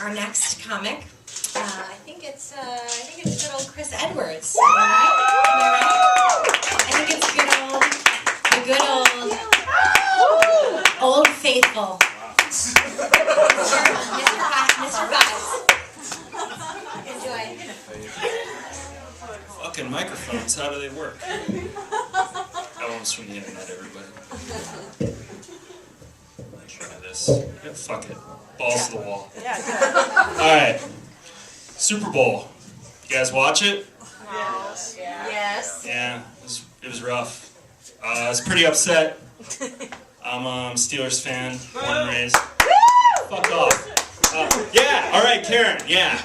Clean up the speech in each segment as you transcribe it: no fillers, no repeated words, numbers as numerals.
our next comic. I think it's good old Chris Edwards. Am I right? I think it's the good old faithful. Mr. Fox. Enjoy. Fucking microphones, how do they work? That one's from the internet, everybody. Try this. Yeah, fuck it. Balls to the wall. Alright. Super Bowl. You guys watch it? Yes. Yes. Yeah, it was rough. I was pretty upset. I'm a Steelers fan, born and raised. Fuck off. Yeah, alright, Karen, yeah.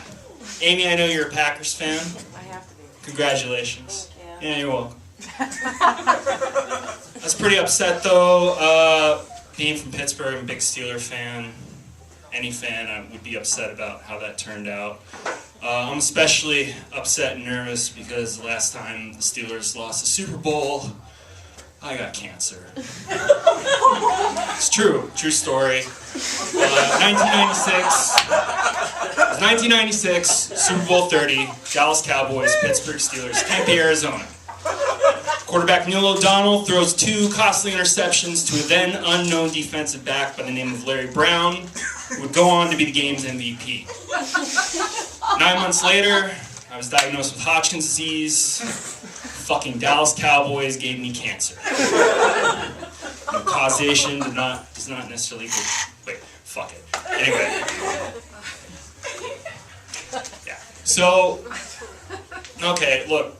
Amy, I know you're a Packers fan. I have to be. Congratulations. Yeah. Yeah, you're welcome. I was pretty upset though. Being from Pittsburgh, I'm a big Steeler fan. Any fan, I would be upset about how that turned out. I'm especially upset and nervous because the last time the Steelers lost the Super Bowl, I got cancer. It's true story. 1996, Super Bowl 30, Dallas Cowboys, Pittsburgh Steelers, Tempe, Arizona. Quarterback Neil O'Donnell throws 2 costly interceptions to a then unknown defensive back by the name of Larry Brown, who would go on to be the game's MVP. 9 months later, I was diagnosed with Hodgkin's disease. Fucking Dallas Cowboys gave me cancer. No, causation does not necessarily equal. Wait, fuck it. Anyway. Yeah. So, okay, look.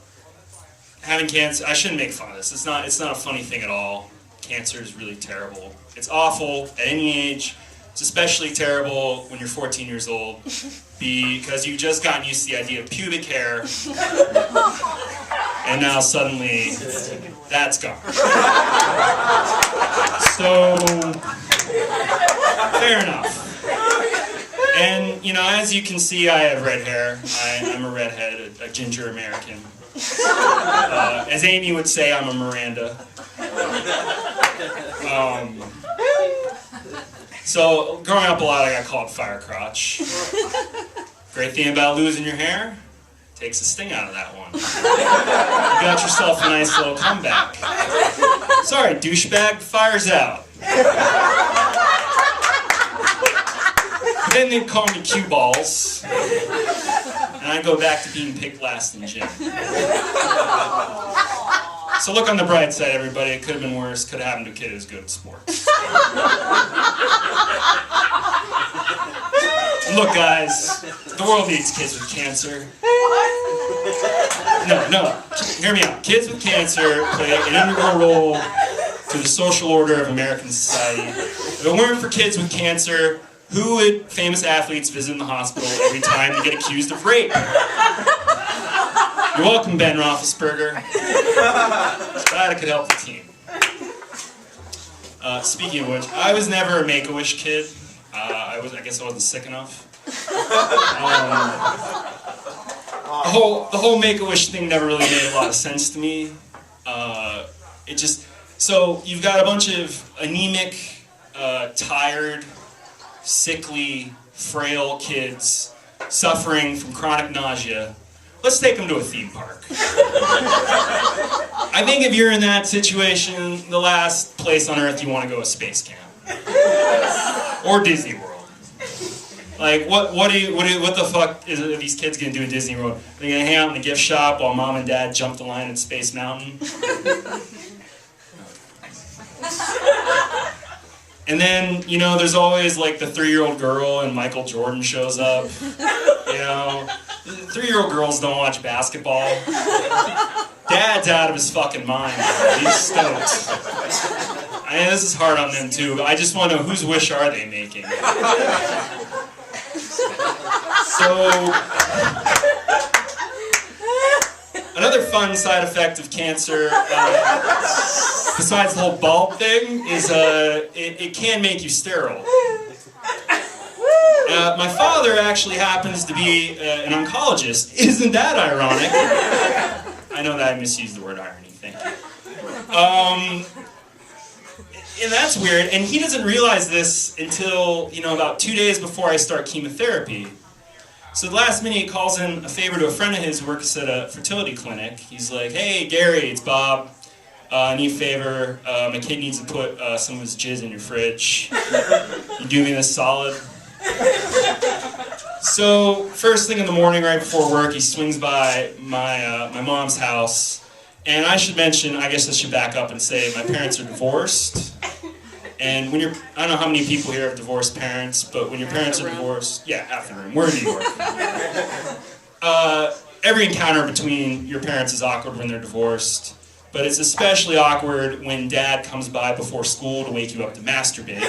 Having cancer, I shouldn't make fun of this. It's not a funny thing at all. Cancer is really terrible. It's awful at any age. It's especially terrible when you're 14 years old because you've just gotten used to the idea of pubic hair, and now suddenly that's gone. So, fair enough. And, you know, as you can see, I have red hair. I'm a redhead, a ginger American. As Amy would say, I'm a Miranda. So, growing up a lot, I got called fire crotch. Great thing about losing your hair, takes the sting out of that one. You got yourself a nice little comeback. Sorry, douchebag, fire's out. Then they'd call me cue balls. And I go back to being picked last in gym. So look on the bright side, everybody. It could have been worse. Could have happened to a kid who's good at sports. And look, guys, the world needs kids with cancer. No, hear me out. Kids with cancer play an integral role to the social order of American society. If it weren't for kids with cancer, who would famous athletes visit in the hospital every time they get accused of rape? You're welcome, Ben Roethlisberger. Glad I could help the team. Speaking of which, I was never a Make-A-Wish kid. I guess I wasn't sick enough. The whole Make-A-Wish thing never really made a lot of sense to me. So you've got a bunch of anemic, tired, sickly, frail kids suffering from chronic nausea. Let's take them to a theme park. I think if you're in that situation, the last place on earth you want to go is Space Camp. Or Disney World. Like, what the fuck are these kids gonna do in Disney World? They're gonna hang out in the gift shop while mom and dad jump the line at Space Mountain? And then, you know, there's always like the 3-year-old girl and Michael Jordan shows up. You know, 3-year-old girls don't watch basketball. Dad's out of his fucking mind. He's stoked. I mean, this is hard on them too, but I just want to know, whose wish are they making? So, another fun side effect of cancer, besides the whole bulb thing, is it can make you sterile. My father actually happens to be an oncologist. Isn't that ironic? I know that I misused the word irony, thank you. And that's weird. And he doesn't realize this until, about 2 days before I start chemotherapy. So the last minute he calls in a favor to a friend of his who works at a fertility clinic. He's like, "Hey, Gary, it's Bob. I need a favor. My kid needs to put some of his jizz in your fridge. You do me this solid?" So first thing in the morning, right before work, he swings by my mom's house. And I should mention, I guess I should back up and say my parents are divorced. And I don't know how many people here have divorced parents, but when your parents are divorced, yeah, half the room. We're in New York. Every encounter between your parents is awkward when they're divorced, but it's especially awkward when dad comes by before school to wake you up to masturbate.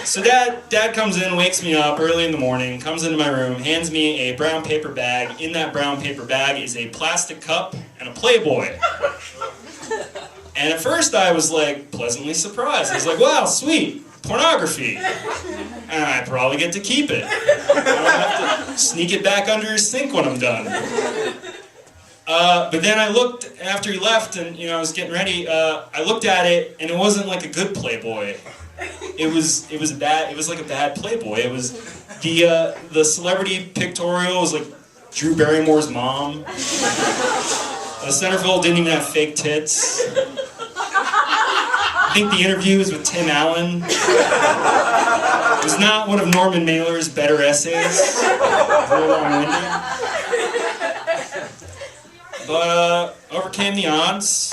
So dad comes in, wakes me up early in the morning, comes into my room, hands me a brown paper bag. In that brown paper bag is a plastic cup and a Playboy. And at first I was like pleasantly surprised. I was like, "Wow, sweet, pornography. And I probably get to keep it. I don't have to sneak it back under his sink when I'm done." But then I looked after he left, and I was getting ready. I looked at it, and it wasn't like a good Playboy. It was like a bad Playboy. It was the celebrity pictorial was like Drew Barrymore's mom. The centerfold didn't even have fake tits. I think the interview was with Tim Allen. It was not one of Norman Mailer's better essays. It was a little long-winded. But overcame the odds.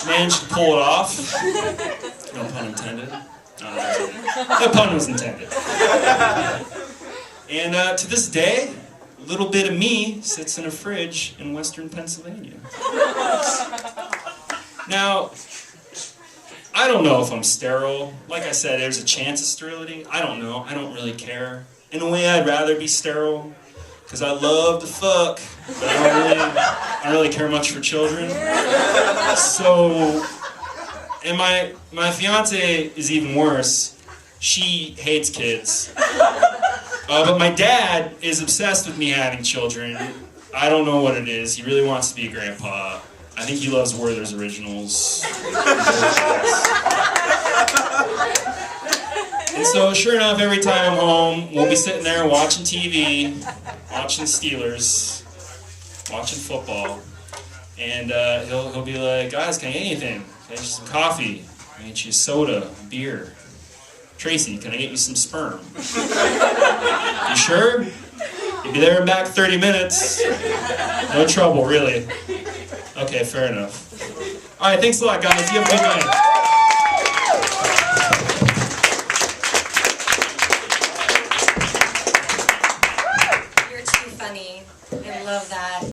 Managed to pull it off. No pun intended. No pun was intended. And to this day, a little bit of me sits in a fridge in western Pennsylvania. Now, I don't know if I'm sterile. Like I said, there's a chance of sterility. I don't know. I don't really care. In a way, I'd rather be sterile. Because I love to fuck, but I don't really care much for children. So, and my fiance is even worse. She hates kids. But my dad is obsessed with me having children. I don't know what it is. He really wants to be a grandpa. I think he loves Werther's Originals. And so, sure enough, every time I'm home, we'll be sitting there watching TV, watching Steelers, watching football, and he'll be like, "Guys, can I get anything? Can I get you some coffee? Can I get you a soda, beer? Tracy, can I get you some sperm? You sure? You'll be there in back 30 minutes. No trouble, really. Okay, fair enough. All right, thanks a lot, guys. You have a good night." You're too funny. I love that.